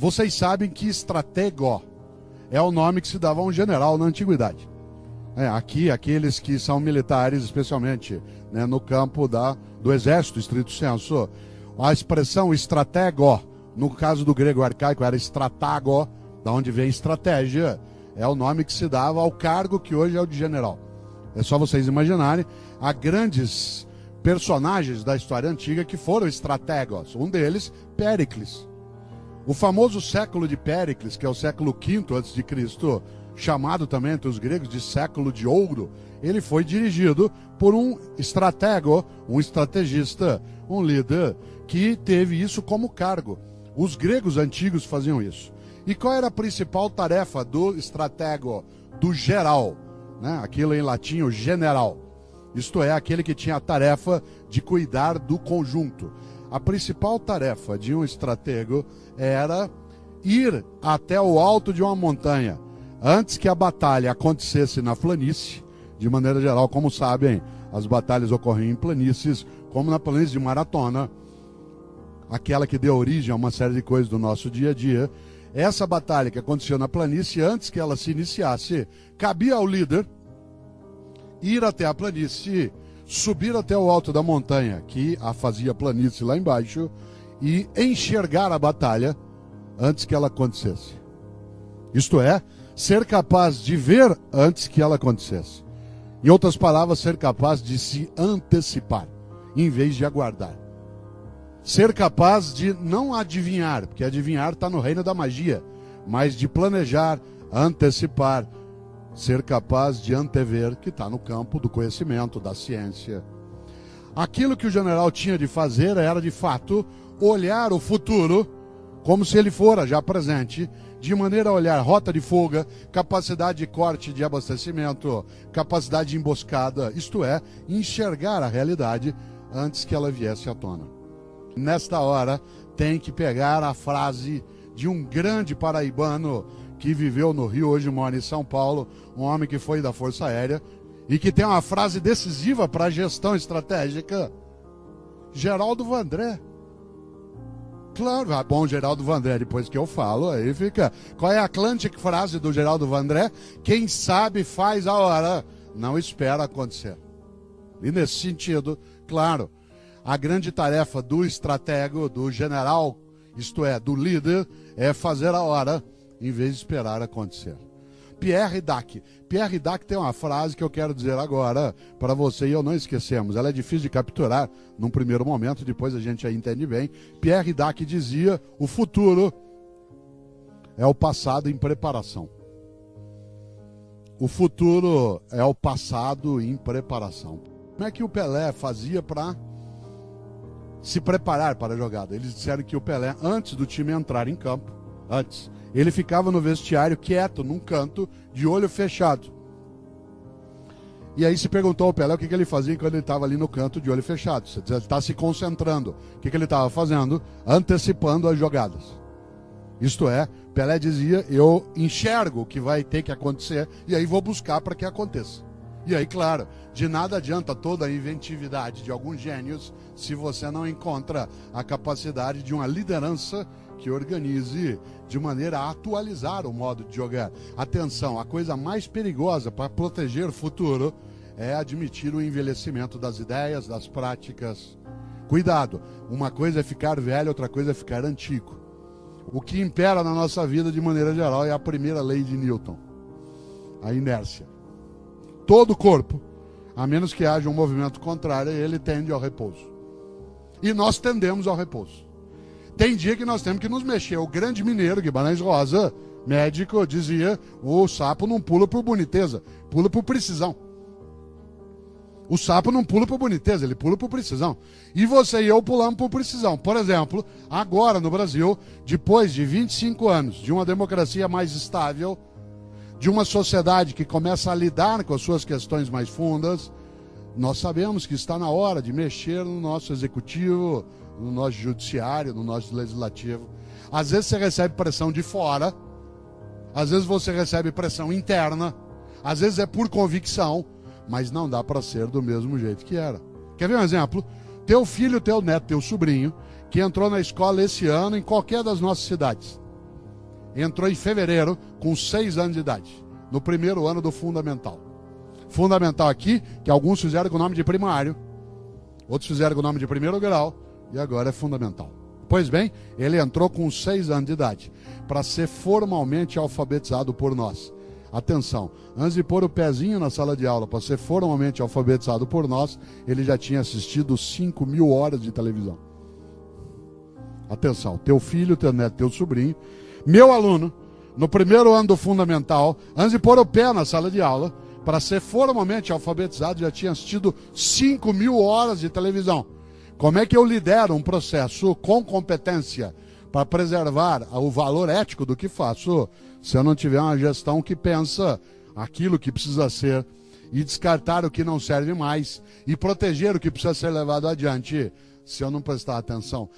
Vocês sabem que estratego é o nome que se dava a um general na antiguidade. Aqui, aqueles que são militares, especialmente, né, no campo do exército, estrito sensu, a expressão estratego, no caso do grego arcaico era estratago, da onde vem estratégia, é o nome que se dava ao cargo que hoje é o de general. É só vocês imaginarem, há grandes personagens da história antiga que foram estrategos. Um deles, Péricles. O famoso século de Péricles, que é o século V a.C., chamado também entre os gregos de século de ouro, ele foi dirigido por um estratego, um estrategista, um líder que teve isso como cargo. Os gregos antigos faziam isso. E qual era a principal tarefa do estratego, do geral? Né? Aquilo em latim, o general. Isto é, aquele que tinha a tarefa de cuidar do conjunto. A principal tarefa de um estratego era ir até o alto de uma montanha, antes que a batalha acontecesse na planície. De maneira geral, como sabem, as batalhas ocorriam em planícies, como na planície de Maratona, aquela que deu origem a uma série de coisas do nosso dia a dia. Essa batalha que aconteceu na planície, antes que ela se iniciasse, cabia ao líder ir até a planície, subir até o alto da montanha, que a fazia planície lá embaixo, e enxergar a batalha antes que ela acontecesse. Isto é, ser capaz de ver antes que ela acontecesse. Em outras palavras, ser capaz de se antecipar, em vez de aguardar. Ser capaz de não adivinhar, porque adivinhar está no reino da magia, mas de planejar, antecipar, ser capaz de antever, que está no campo do conhecimento, da ciência. Aquilo que o general tinha de fazer era, de fato, olhar o futuro como se ele fora já presente, de maneira a olhar rota de fuga, capacidade de corte de abastecimento, capacidade de emboscada, isto é, enxergar a realidade antes que ela viesse à tona. Nesta hora, tem que pegar a frase de um grande paraibano que viveu no Rio, hoje mora em São Paulo, um homem que foi da Força Aérea e que tem uma frase decisiva para a gestão estratégica, Geraldo Vandré. Claro, bom, Geraldo Vandré, depois que eu falo, aí fica. Qual é a clássica frase do Geraldo Vandré? Quem sabe faz a hora, não espera acontecer. E nesse sentido, claro, a grande tarefa do estratego, do general, isto é, do líder, é fazer a hora, em vez de esperar acontecer. Pierre Dac. Pierre Dac tem uma frase que eu quero dizer agora para você e eu não esquecemos. Ela é difícil de capturar num primeiro momento, depois a gente a entende bem. Pierre Dac dizia: o futuro é o passado em preparação. O futuro é o passado em preparação. Como é que o Pelé fazia para se preparar para a jogada? Eles disseram que o Pelé, antes do time entrar em campo, ele ficava no vestiário quieto, num canto, de olho fechado. E aí se perguntou ao Pelé o que ele fazia quando ele estava ali no canto de olho fechado. Ele está se concentrando. O que ele estava fazendo? Antecipando as jogadas. Isto é, Pelé dizia: eu enxergo o que vai ter que acontecer e aí vou buscar para que aconteça. E aí, claro, de nada adianta toda a inventividade de alguns gênios se você não encontra a capacidade de uma liderança que organize de maneira a atualizar o modo de jogar. Atenção, a coisa mais perigosa para proteger o futuro é admitir o envelhecimento das ideias, das práticas. Cuidado, uma coisa é ficar velho, outra coisa é ficar antigo. O que impera na nossa vida, de maneira geral, é a primeira lei de Newton, a inércia. Todo corpo, a menos que haja um movimento contrário, ele tende ao repouso. E nós tendemos ao repouso. Tem dia que nós temos que nos mexer. O grande mineiro, Guimarães Rosa, médico, dizia: o sapo não pula por boniteza, pula por precisão. O sapo não pula por boniteza, ele pula por precisão. E você e eu pulamos por precisão. Por exemplo, agora no Brasil, depois de 25 anos de uma democracia mais estável, de uma sociedade que começa a lidar com as suas questões mais fundas, nós sabemos que está na hora de mexer no nosso executivo, no nosso judiciário, no nosso legislativo. Às vezes você recebe pressão de fora, às vezes você recebe pressão interna, às vezes é por convicção, mas não dá para ser do mesmo jeito que era. Quer ver um exemplo? Teu filho, teu neto, teu sobrinho, que entrou na escola esse ano em qualquer das nossas cidades. entrou em fevereiro com 6 anos de idade, no primeiro ano do fundamental. Fundamental aqui, que alguns fizeram com o nome de primário, outros fizeram com o nome de primeiro grau, e agora é fundamental. Pois bem, ele entrou com 6 anos de idade, para ser formalmente alfabetizado por nós. Atenção, antes de pôr o pezinho na sala de aula para ser formalmente alfabetizado por nós, ele já tinha assistido 5.000 horas de televisão. Atenção, teu filho, teu neto, teu sobrinho, meu aluno, no primeiro ano do fundamental, antes de pôr o pé na sala de aula, para ser formalmente alfabetizado, já tinha assistido 5.000 horas de televisão. Como é que eu lidero um processo com competência para preservar o valor ético do que faço, se eu não tiver uma gestão que pensa aquilo que precisa ser e descartar o que não serve mais e proteger o que precisa ser levado adiante, se eu não prestar atenção?